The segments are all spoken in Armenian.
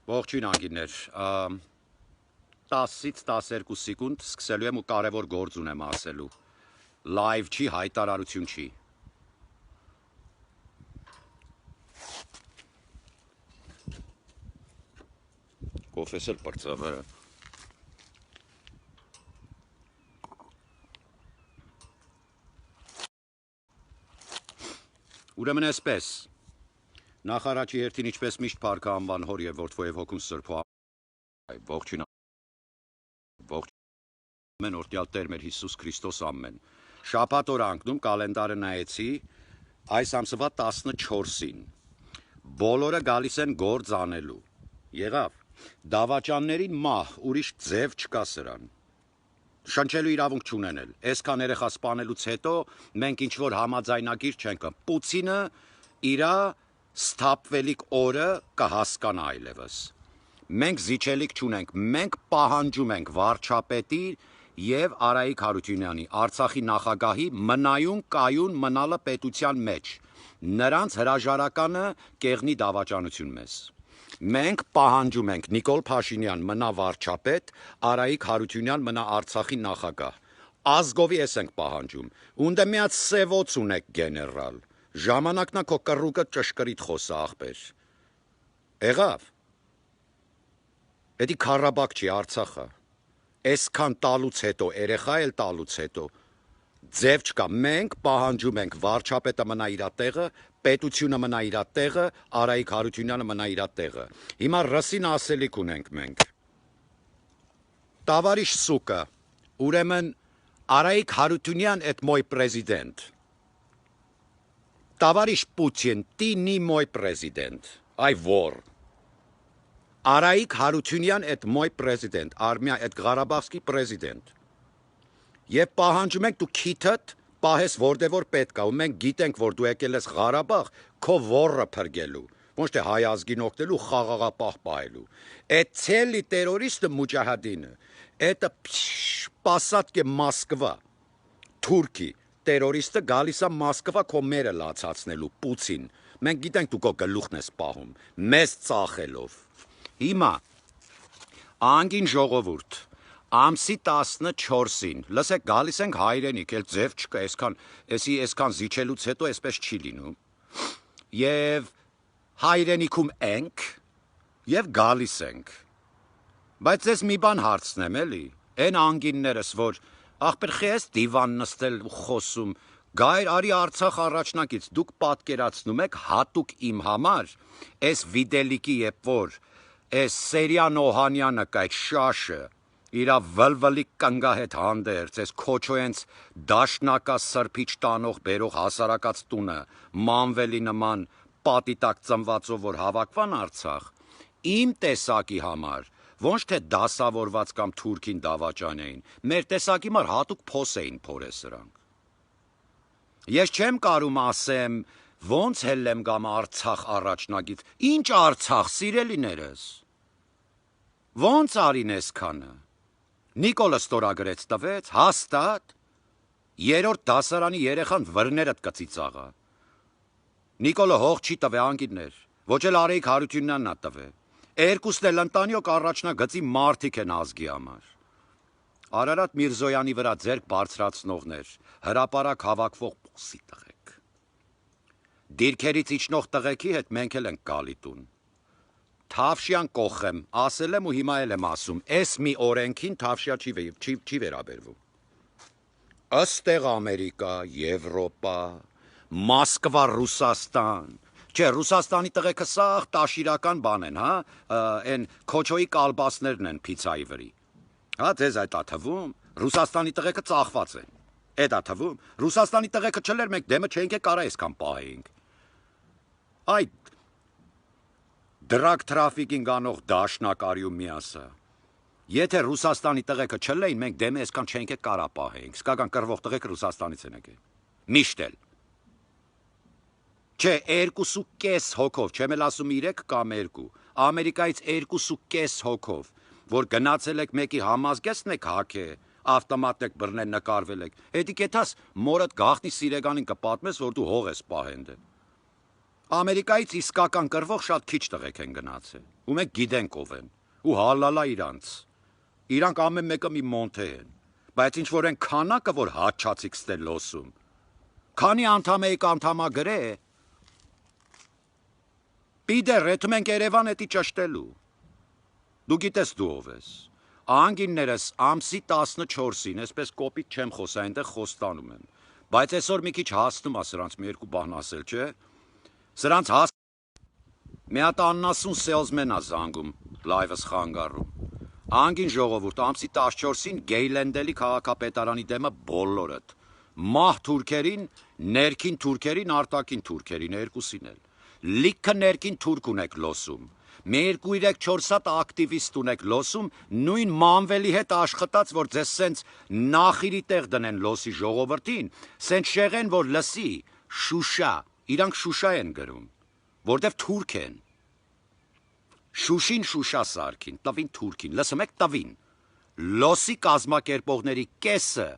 Ողջույն անգիներ, 10-ից 12 սեկունդ սկսելու եմ ու կարևոր գործ ունեմ ասելու, լայվ չի, հայտարարություն չի։ Կոֆես էլ պրծավը։ Ուրեմն այսպես, նախարարի հերթին ինչպես միշտ փառք անվան հոր եւ որդու եւ հոգուն սրբո ողջույն ամեն օրտյալ Տեր մեր Հիսուս Քրիստոս ամեն։ Շաբաթ օր անկնում կալենդարը նայեցի այս ամսվա 14-ին։ Բոլորը գալիս են գործ անելու։ Եղավ։ Դավաճաններին մահ, ուրիշ ձև չկա սրան։ Շնչելու իրավունք չունեն էլ։ Այսքան երեխա սպանելուց հետո մենք ինչ որ համաձայնագիր չենք։ Պուտինը իրա սթափվելիք օրը կհասկանա այլևս։ Մենք զիջելիք չունենք, մենք պահանջում ենք վարչապետի եւ Արայիկ Հարությունյանի Արցախի նախագահի մնայուն կայուն մնալը պետության մեջ։ Նրանց հրաժարականը կեղնի դավաճանություն մեզ։ Մենք պահանջում ենք Նիկոլ Փաշինյան մնա վարչապետ, Արայիկ Հարությունյան մնա Արցախի նախագահ։ Ազգովի ես ենք պահանջում։ Ունդը միած սևոց ունեք գեներալ։ Ժամանակն է քո կռուկը ճշգրիտ խոսա ախպեր։ Եղավ։ Էդի Ղարաբաղ չի Արցախը։ Այսքան տալուց հետո, երեխա էլ տալուց հետո ձև չկա։ Մենք պահանջում ենք վարչապետը մնա իր տեղը, պետությունը մնա իր տեղը, Արայիկ Հարությունյանը մնա իր տեղը։ Հիմա ռսին ասելիք ունենք մենք։ Տավարիշ սուկը, ուրեմն Արայիկ Հարությունյան էդ մոյ պրեզիդենտ։ Տավարիշ Պուտին, տի նի մոյ պրեզիդենտ, այ որ։ Արայիկ Հարությունյան էդ մոյ պրեզիդենտ, արմիա էդ Ղարաբաղսկի պրեզիդենտ։ Եվ պահանջում ենք դու քիթդ պահես որտեղ պետք է, ու մենք գիտենք, որ դու եկել ես Ղարաբաղ քո ոռը փրկելու, ոչ թե հայ ազգին օգնելու, խաղաղապահ պահելու։ Այդ ցելի տերորիստը մուջահադինը, это պասատկե Մոսկվա, Թուրքի տերորիստը գալիս է Մոսկվա քո մերը լացացնելու, Պուտին։ Մենք գիտենք դու քո գլուխն ես պահում, մեզ ծախելով։ Հիմա անգին ժողովուրդ Ամսի 14-ին, լսեք, գալիս ենք հայրենիք, էլ ձև չկա, այսքան զիջելուց հետո այսպես չի լինում։ Եվ հայրենիքում ենք, եւ գալիս ենք։ Բայց ես մի բան հարցնեմ, էլի, այն անգիններս, որ ախպեր խես դիվան նստել ու խոսում, գայր արի Արցախ առաջնակից, դուք պատկերացնում եք հատուկ իմ համար, այս վիդելիկի երբ որ, այս Սերյան Օհանյանը կա, այդ շաշը, իրա վլվլի կնգա հետ հանդերձ, այս քոչոյենց դաշնակա սրբիչ տանող բերող հասարակած տունը, մանվելի նման պատիտակ ծնվածով որ հավաքվան Արցախ, իմ տեսակի համար, ոչ թե դասավորված կամ թուրքին դավաճանեին, մեր տեսակի համար հատուկ փոս էին փորե սրանք։ Ես չեմ կարում ասեմ, ոնց հելեմ գամ Արցախ առաջնագից, ինչ Արցախ, սիրելիներս, ոնց արին այսքանը, Նիկոլը ստորագրեց տվեց, հաստատ, երրորդ դասարանի երեխան վրներդ կծիծաղա, Նիկոլը հող չի տվե անգիններ, ոչ էլ Արայիկ Հարությունյանն ա տվե, երկուսն էլ ընտանյոք առաջնագծի մարդիկ են ազգի համար։ Արարատ Միրզոյանի վրա ձեռք բարձրացնողներ, հրապարակ հավաքվող պոսի տղեկ։ Դիրքերից իջնող տղեկի հետ մենք էլ ենք գալի տուն։ Թավշյան կողեմ, ասել եմ ու հիմա էլ եմ ասում, այս մի օրենքին թավշյա չի վերաբերվում։ Ըստեղ Ամերիկա, Եվրոպա, Մոսկվա, Ռուսաստան, չէ, Ռուսաստանի տղեկը սաղ տաշիրական բան են, հա, այն քոչոյի կալբասներն են փիցայի վրի։ Հա, ձեզ այդ ա թվում, Ռուսաստանի տղեկը ծախված են, այդ ա թվում, Ռուսաստանի տղեկը չլեր մենք դեմը չենք կարա այսքան պահեինք։ Այդ դրագ թրաֆիկինգ անող դաշնակարյու միասը։ Եթե Ռուսաստանի տղեկը չլեին, մենք դեմը այսքան չենք կարա պահեինք, սկական կռվող տղեկը Ռուսաստանից են եկել։ Միշտ էլ։ Չէ, 2.5 հոգով, չեմ էլ ասում 3 կամ 2, Ամերիկայից 2.5 հոգով, որ գնացել եք մեկի համազգեստն եք հաք է, ավտոմատ եք բռնել նկարվել եք, հետի կեթաս մորդ գաղտնի սիրեգանին կպատմես, որ դու հող ես պահենդը։ Ամերիկայից իսկական կռվող շատ քիչ տղեկ են գնացել։ Ու մենք գիտենք ով են։ Ու հալալա իրանց։ Իրանք ամեն մեկը մի մոնթե են։ Բայց ինչ որ են քանակը, որ հաչացիկ ստել լոսում։ Քանի անդամ եք անդամագրե։ Պիդեր, էդ մենք Երևան էտի ճշտելու։ Դու գիտես դու ով ես։ Անգիններս ամսի 14-ին, այսպես կոպիտ չեմ խոսա, այնտեղ խոստանում եմ։ Բայց այսօր մի քիչ հասնում է սրանց մի երկու բան ասել, չէ՞։ Սրանց մի հատ աննասուն սելզմեն է զանգում, լայվս խանգարում։ Անգին ժողովուրդ, ամսի 14-ին Գեյլենդելի քաղաքապետարանի դեմը բոլորդ։ Մահ թուրքերին, ներքին թուրքերին, արտաքին թուրքերին, երկուսին էլ։ Լիքը ներքին թուրք ունեք լոսում։ Մի 2-3-4 հատ ակտիվիստ ունեք լոսում, նույն մանվելի հետ աշխատած, որ ձեզ սենց նախիրի տեղ դնեն լոսի ժողովրդին, սենց շեղեն, որ լսի, Շուշա, իրանք Շուշա են գրում, որտև թուրք են։ Շուշին Շուշա սարքին, տվին թուրքին, լսում եք տվին։ Լոսի կազմակերպողների կեսը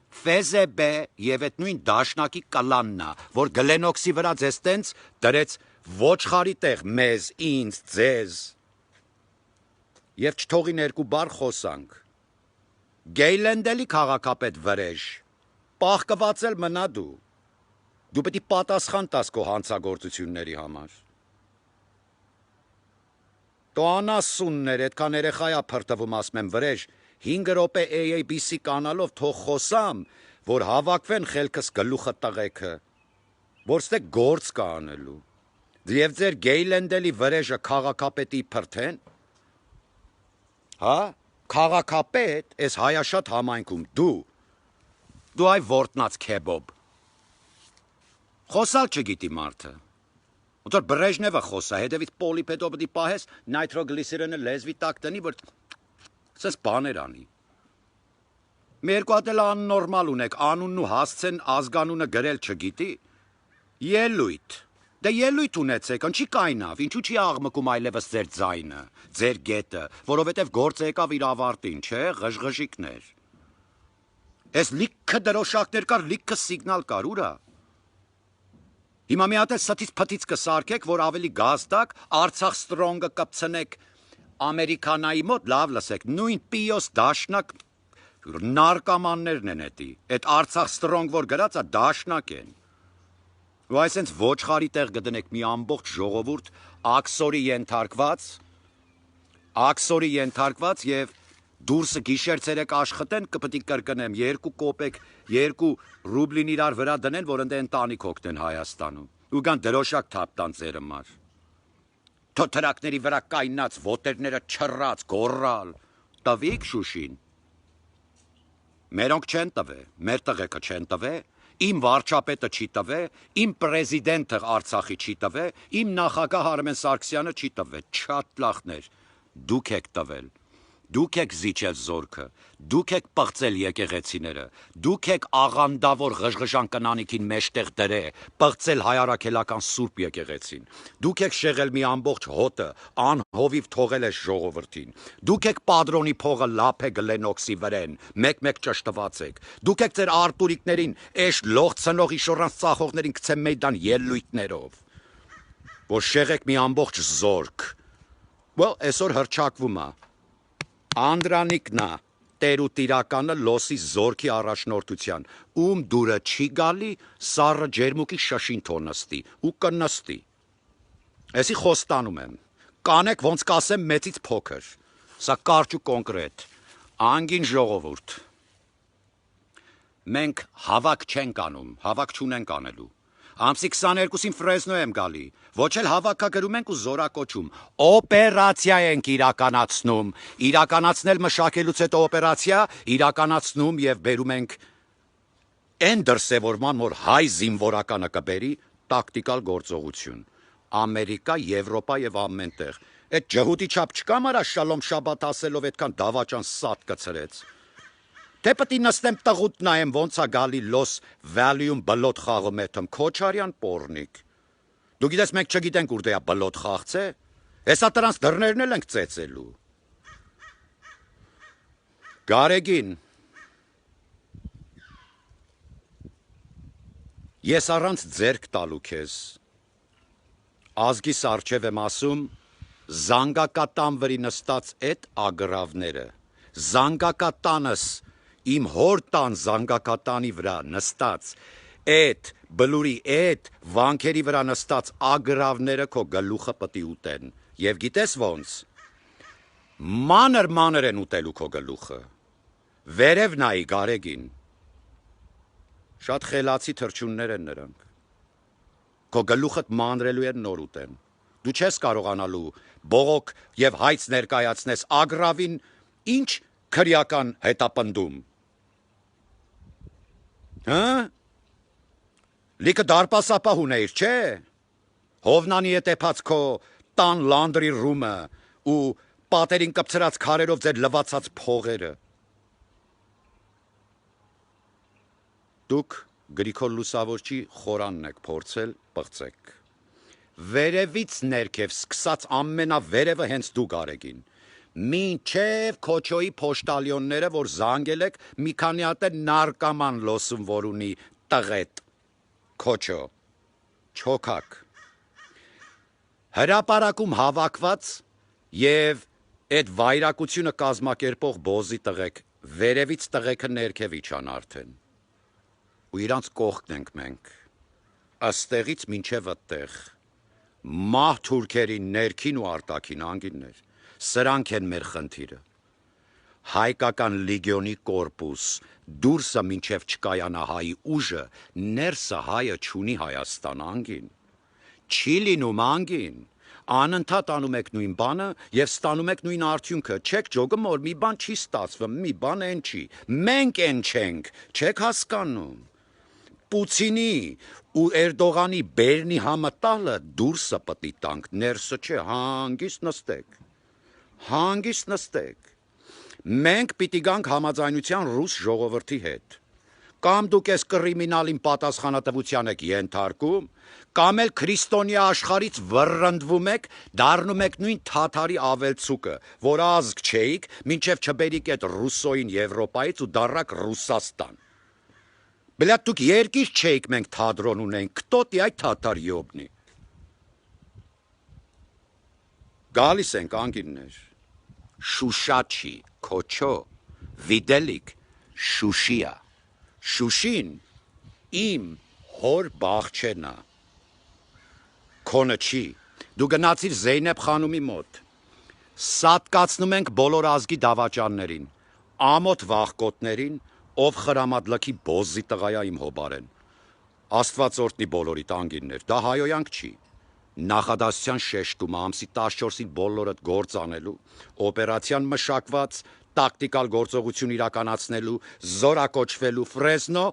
Ֆեզեբե եւ այդ նույն դաշնակի կլաննա, որ գլենոքսի վրա ձեզ տենց դրեց ոչխարի տեղ մեզ, ինձ, ձեզ։ Եվ չթողին երկու բառ խոսանք։ Գեյլենդելի քաղաքապետ վրեժ, պահկվածել մնա դու։ Դու պետք է պատասխան տաս քո հանցագործությունների համար։ Տոանասուններ, այդքան երեխայա փրտվում ասում եմ վրեժ, 5 րոպե AABC կանալով թող խոսամ, որ հավաքվեն խելքս գլուխը տղեքը, որ ստե գործ կա անելու։ Եվ ձեր Գեյլենդելի վրեժը քաղաքապետի փրթեն։ Հա, քաղաքապետ, այս հայաշատ համայնքում դու այ որտնած քեբոբ։ Խոսալ չգիտի մարդը։ Ոնց որ Բրեժնևը խոսա, հետևից պոլիպեդո պետք է պահես, նայտրոգլիսերինը լեզվի տակ տնի, որ սենց բաներ անի։ Մի երկու հատ էլ աննորմալ ունեք, անունն ու հասցեն ազգանունը գրել չգիտի։ Ելույթ։ Դե ելույթ ունեցեք, ինչի կայնավ, ինչու չի աղմկում այլևս ձեր ձայնը, ձեր գետը, որովհետև գործը եկավ իր ավարտին, չէ, ղժղժիկներ։ Էս լիքը դրոշակներ կար, լիքը սիգնալ կար, ուրա։ Հիմա մի հատ էլ ստից փտից կսարքեք, որ ավելի գազ տակ, Արցախ ստրոնգը կպցնեք Ամերիկանայի մոտ, լավ լսեք, նույն պիոս դաշնակ նարկամաններն են էտի, այդ Արցախ ստրոնգ որ գրած է դաշնակ են։ Ու այսենց ոչխարի տեղ գտնեք մի ամբողջ ժողովուրդ աքսորի ենթարկված եւ դուրսը գիշեր ցերեկ աշխատեն, կպետք կրկնեմ 2 կոպեկ, 2 ռուբլին իրար վրա դնեն, որ ընդ ընտանիք օգնեն Հայաստանում։ Ու կան դրոշակ թափտան ծերը մար։ Թոթրակների վրա կայնած, ոտերները չռած, գոռալ։ Տվիկ Շուշին։ Մերոնք չեն տվե, մեր տղեկը չեն տվե, իմ վարչապետը չի տվե, իմ պրեզիդենտը Արցախի չի տվե, իմ նախագահ Արմեն Սարգսյանը չի տվե, շատ լախներ, դուք եք տվել, դուք եք զիջել զորքը, դուք եք պղծել եկեղեցիները, դուք եք աղանդավոր ղժղժան կնանիքին մեջտեղ դրե, պղծել հայարակելական սուրբ եկեղեցին, դուք եք շեղել մի ամբողջ հոտը, անհովիվ թողել ես ժողովրդին, դուք եք падրոնի փողը լափե գլենոքսի վրեն, մեկ-մեկ ճշտված եք, դուք եք ձեր արտուրիկներին, էշ լող ցնող իշորանց ծախողներին գցեմ մեյդան ելույթներով, որ շեղեք մի ամբողջ զորք, այսօր հրճակվում է, Անդրանիկնա, տեր ու տիրականը լոսի զորքի առաջնորդության, ում դուրը չի գալի, սառը ջերմուկի շշին թոնստի, ու կնստի։ Էսի խոստանում եմ, կանեք ոնց կասեմ մեծից փոքր, սա կարճ ու կոնկրետ, անգին ժողովուրդ, մենք հավաք չենք անում, հավաք չունենք անելու, ամսի 22-ին Ֆրեզնո եմ գալի, ոչ էլ հավաքագրում ենք ու զորակոչում, օպերացիա ենք իրականացնում, իրականացնել մշակելուց հետո օպերացիա, իրականացնում և բերում ենք են դրսևորման, որ հայ զինվորականը կբերի տակտիկալ գործողություն, Ամերիկա, Եվրոպա և ամեն տեղ, այդ ջհուդի չապ չկա մարա շալոմ շաբաթ ասելով այդքան դավաճան սատ կցրեց, թե պետք է նստեմ տղուտ նայեմ ոնց է գալի լոս վալյում բլոտ խաղում եմ Քոչարյան պորնիկ։ Դու գիտես մենք չգիտենք ուր դեա բլոտ խաղցե։ Հեսա դրանց դռներն էլ ենք ծեծելու։ Գարեգին։ Ես առանց ձերք տալու քեզ։ ազգիս առջև եմ ասում, զանգակատան վրի նստած այդ ագրավները, զանգակատանս, իմ հոր տան զանգակատանի վրա նստած, այդ բլուրի այդ վանքերի վրա նստած ագրավները քո գլուխը պտի ուտեն, և գիտես ոնց, մանր են ուտելու քո գլուխը, վերև նայի Գարեգին, շատ խելացի թռչուններ են նրանք, քո գլուխդ մանրելու են նոր ուտեն, դու չես կարողանալու բողոք և հայց ներկայացնես ագրավին ինչ քրեական հետապնդում, լիքը դարպասապահ ունեիր, չէ, հովնանի է տեպած քո տան լանդրի ռումը ու պատերին կպցրած քարերով ձեր լվացած փողերը, դուք Գրիգոր Լուսավորչի խորանն եք փորձել պղծեք, վերևից ներքև սկսած ամենավերևը հենց դու Գարեգին, մինչև Քոչոյի փոշտալյոնները, որ զանգել եք մի քանի հատ է նարկաման լոսում, որ ունի տղետ, Քոչո, չոքակ, հրապարակում հավաքված և այդ վայրակությունը կազմակերպող բոզի տղեկ, վերևից տղեկը ներքև իջան արդեն, ու իրանց կողքն ենք մենք, աստեղից մինչև այդտեղ, մահ թուրքերի ներքին ու արտաքին անգիններ, սրանք են մեր խնդիրը, հայկական լիգիոնի կորպուս, դուրսը մինչև չկայանա հայի ուժը, ներսը հայը չունի Հայաստան անգին, չի լինում անգին, անընդհատ անում եք նույն բանը և ստանում եք նույն արդյունքը, չեք ջոգում, որ մի բան չի ստացվում, մի բան են չի, մենք են չենք, չեք հասկանում, Պուտինի ու Էրդողանի բերնի համը տալը դուրսը պտի տանք, ներսը չէ, հանգիստ նստեք, մենք պիտի գանք համաձայնության ռուս ժողովրդի հետ, կամ դուք ես կրիմինալին պատասխանատվության եք ենթարկում, կամ էլ քրիստոնյա աշխարից վռնդվում եք, դառնում եք նույն թաթարի ավելցուկը, որ ազգ չէիք, մինչև չբերիք այդ ռուսոյին Եվրոպայից ու դառնաք Ռուսաստան, Բլյատ դուք երկիր չէիք մենք թադրոն ունենք, кто ты այդ թաթար յոբնի, գալիս ենք անգիններ, Շուշաչի, Քոչո, Վիդելիք, Շուշիա, Շուշին իմ հոր բաղչենա, քոնը չի, դու գնացիր Զեյնեբ խանումի մոտ, սատկացնում ենք բոլոր ազգի դավաճաններին, ամոթ վախկոտներին, ով խրամատլքի բոզի տղայա իմ հոբարեն, աստված օրտնի բոլորիդ անգիններ, դա հայոյանք չի, նախադասության շեշտումը ամսի 14-ին բոլորըդ գործ անելու, օպերացիան մշակված, տակտիկալ գործողություն իրականացնելու, զորակոչվելու, Ֆրեզնո,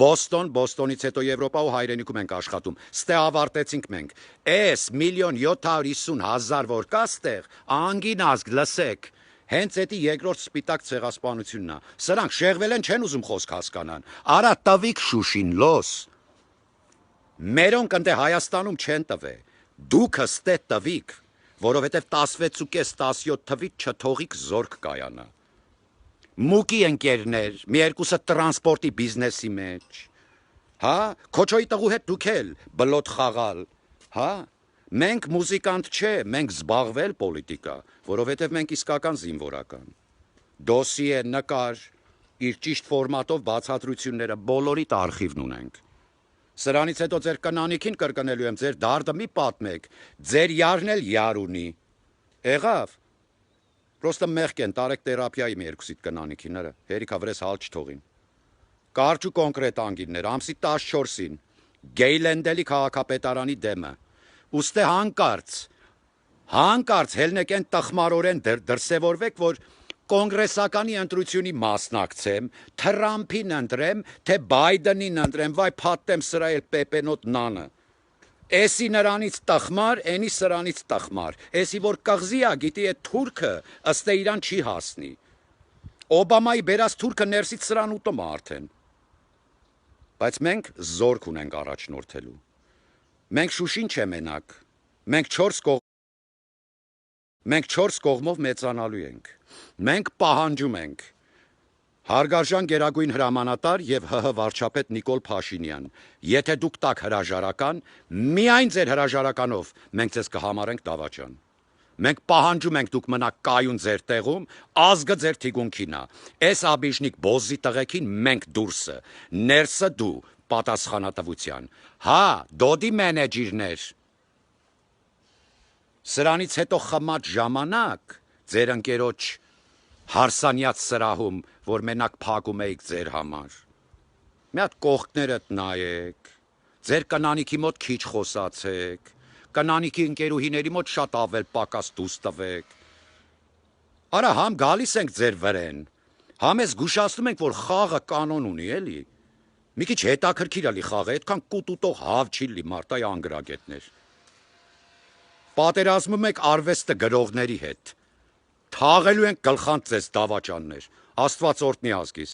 Բոստոն, Բոստոնից հետո Եվրոպա ու հայրենիքում ենք աշխատում, ստե ավարտեցինք մենք, էս 1.750.000 որ կա ստեղ, անգին ազգ լսեք, հենց էդի երկրորդ սպիտակ ցեղասպանությունն է, սրանք շեղվել են չեն ուզում խոսք հասկանան, արա տվիք Շուշին լոս, մերոնք ընդ Հայաստանում չեն տվե, դուքը ստե տվիք, որովհետև 16.5-17 թվից չթողիք զորք կայանա, մուկի ընկերներ, մի երկուսը տրանսպորտի բիզնեսի մեջ, Քոչոյի տղու հետ դուք էլ, բլոտ խաղալ, մենք մուզիկանտ չէ, մենք զբաղվել պոլիտիկա, որովհետև մենք իսկական զինվորական, դոսիե, նկար, իր ճիշտ ֆորմատով բացատրությունները բոլորիդ արխիվն ունենք, սրանից հետո ձեր կնանիքին կրկնելու եմ, ձեր դարդը մի պատմեք, ձեր յարն էլ յար ունի, եղավ, պրոստը մեղք են, տարեք տերապիայի մի երկուսիդ կնանիքիները, հերիքա վրես հալ չթողին, կարճ ու կոնկրետ անգիններ, ամսի 14-ին, Գեյլենդելի քաղաքապետարանի դեմը, ուստե հանկարծ հելնեք են տխմարորեն դրսևորվեք, որ կոնգրեսականի ընտրությունի մասնակցեմ, Թրամփին ընտրեմ, թե Բայդենին ընտրեմ, վայ փատտեմ սրա էլ պեպենոտ նանը, էսի նրանից տխմար, էնի սրանից տխմար, էսի որ կղզի ա, գիտի է թուրքը, ըստե իրան չի հասնի, Օբամայի բերած թուրքը ներսից սրան ուտում արդեն, բայց մենք զորք ունենք առաջնորդելու, մենք Շուշին չէ մենակ, մենք չորս կողմով մեծանալու ենք, մենք պահանջում ենք, Հարգարժան գերագույն հրամանատար եւ ՀՀ վարչապետ Նիկոլ Փաշինյան, եթե դուք տաք հրաժարական, միայն ձեր հրաժարականով մենք ձեզ կհամարենք դավաճան։ Մենք պահանջում ենք դուք մնաք կայուն ձեր տեղում, ազգը ձեր թիկունքին է։ Այս աբիժնիկ բոզի տղեկին մենք դուրսը, ներսը դու պատասխանատվության։ Հա, դոդի մենեջերներ։ Սրանից հետո խմած ժամանակ ձեր ընկերոջ հարսանյաց սրահում, որ մենակ փակում էիք ձեր համար։ Մի հատ կողքներդ նայեք, ձեր կնանիքի մոտ քիչ խոսացեք, կնանիքի ընկերուհիների մոտ շատ ավել պակաս դուս տվեք։ Արա համ գալիս ենք ձեր վրեն, համ ես գուշացնում ենք, որ խաղը կանոն ունի, էլի։ Մի քիչ հետաքրքիր էլի խաղը, այդքան կուտուտող հավ չի լի մարտայ անգրագետներ։ Պատերազմում եք արվեստը գրողների հետ։ Թաղելու ենք գլխանց ձեզ դավաճաններ, Աստված օրհնի ազգիս։